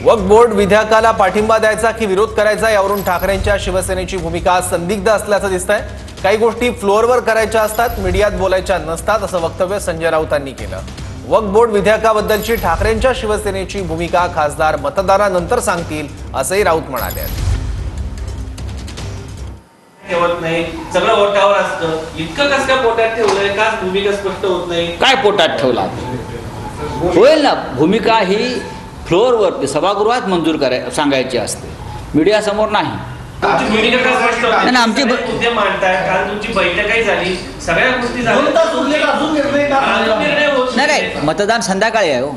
वक्फ board विधेयकाला पाठिंबा द्यायचा की विरोध करायचा यावरून ठाकरेंच्या शिवसेनेची भूमिका संदिग्ध असल्याचं दिसतंय। काही गोष्टी फ्लोअरवर करायच्या असतात, मीडियात बोलायच्या नसतात, असं वक्तव्य संजय राऊतांनी केलं। वक्फ बोर्ड विधेयकाबद्दलची ठाकरेंच्या शिवसेनेची भूमिका खासदार मतदानानंतर सांगतील, असंही राऊत म्हणाले। ठेवत नाही, सगळं वोटावर असतं, इतकं कसं काय पोटात ठेवलंय, का भूमिका स्पष्ट होत नाही? काय पोटात ठेवला होईल ना, भूमिका ही फ्लोअरवरती सभागृहात मंजूर सांगायची असते, मीडिया समोर नाही। तुमची भूमिका काय स्पष्ट होत नाही, आमची मुद्दे मांडताय, काल तुमची बैठकही झाली, सगळ्या गोष्टी झाल्या, नाही, मतदान संध्याकाळी आहे हो,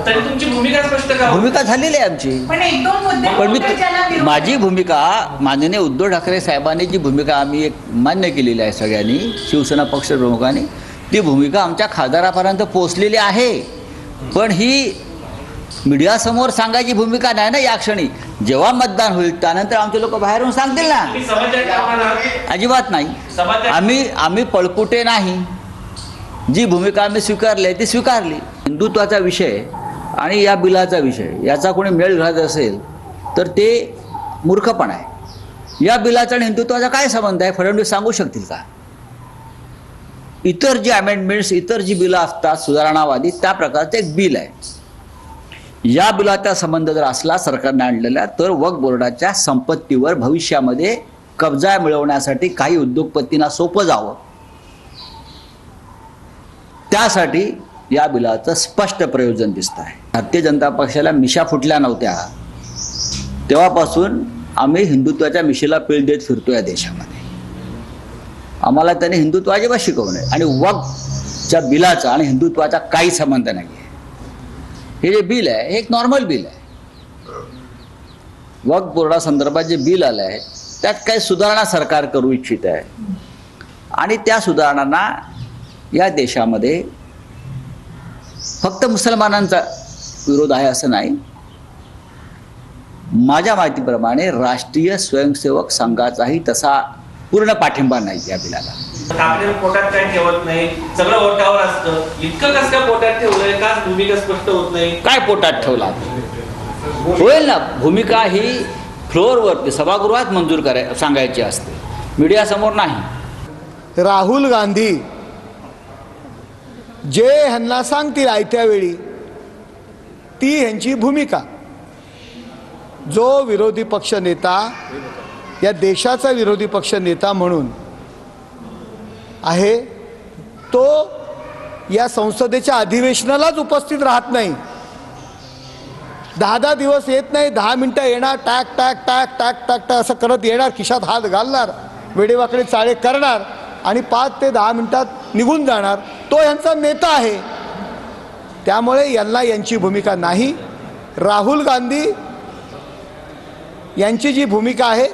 तरी तुमची भूमिका स्पष्ट का? भूमिका झालेली आहे आमची। पण मी माझी भूमिका, माननीय उद्धव ठाकरे साहेबांनी जी भूमिका आम्ही एक मान्य केलेली आहे सगळ्यांनी, शिवसेना पक्ष प्रमुखांनी, ती भूमिका आमच्या खासदारापर्यंत पोहोचलेली आहे। पण ही मीडियासमोर सांगायची भूमिका नाही ना या क्षणी। जेव्हा मतदान होईल त्यानंतर आमचे लोक बाहेरून सांगतील ना, अजिबात नाही। आम्ही पळकुटे नाही, जी भूमिका आम्ही स्वीकारली आहे ती स्वीकारली। हिंदुत्वाचा विषय आणि या बिलाचा विषय याचा कोणी मेळ घालत असेल तर ते मूर्खपण आहे। या बिलाचा आणि हिंदुत्वाचा काय संबंध आहे, फडणवीस सांगू शकतील का? इतर जी अमेंडमेंट्स, इतर जी बिलं असतात सुधारणावादी, त्या प्रकारचं एक बिल आहे। या बिलाचा संबंध जर असला सरकारने आणलेला, तर वक्फ बोर्डाच्या संपत्तीवर भविष्यामध्ये कब्जा मिळवण्यासाठी काही उद्योगपतींना सोपं जावं, त्यासाठी या बिलाचं स्पष्ट प्रयोजन दिसत आहे। भारतीय जनता पक्षाला मिशा फुटल्या नव्हत्या तेव्हापासून आम्ही हिंदुत्वाच्या मिशेला पीळ देत फिरतो या देशामध्ये। आम्हाला त्याने हिंदुत्व अजिबात शिकवू नये, आणि वक्फच्या बिलाचा आणि हिंदुत्वाचा काही संबंध नाही आहे। हे जे बिल आहे हे एक नॉर्मल बिल आहे। वक्फ बोर्डासंदर्भात जे बिल आलं आहे त्यात काही सुधारणा सरकार करू इच्छित आहे, आणि त्या सुधारणांना या देशामध्ये फक्त मुसलमानांचा विरोध आहे असं नाही। माझ्या माहितीप्रमाणे राष्ट्रीय स्वयंसेवक संघाचाही तसा पूर्ण पाठिंबा नाही या बिलाला। ठाकरे पोटात काय ठेवत नाही, सगळं वोटावर असतं, इतकं कसं काय पोटात ठेवलंय, का भूमिका स्पष्ट होत नाही? काय पोटात ठेवला होईल ना, भूमिका ही फ्लोअरवरती सभागृहात मंजूर सांगायची असते, मीडिया समोर नाही। राहुल गांधी जे ह्यांना सांगतील आयत्या वेळी ती ह्यांची भूमिका। जो विरोधी पक्ष नेता, या देशाचा विरोधी पक्ष नेता म्हणून आहे, तो या संसदेच्या अधिवेशनालाच उपस्थित राहत नाही, 10 दिवस येत नाही, 10 मिनिटं येणार, टॅक टॅक टॅक टॅक टॅक टॅक असं करत येणार, खिशात हात घालणार, वेडेवाकडे चाळे करणार आणि 5 ते 10 मिनिटात निघून जाणार। तो यांचा नेता आहे, त्यामुळे यांना यांची भूमिका नाही। राहुल गांधी यांची जी भूमिका आहे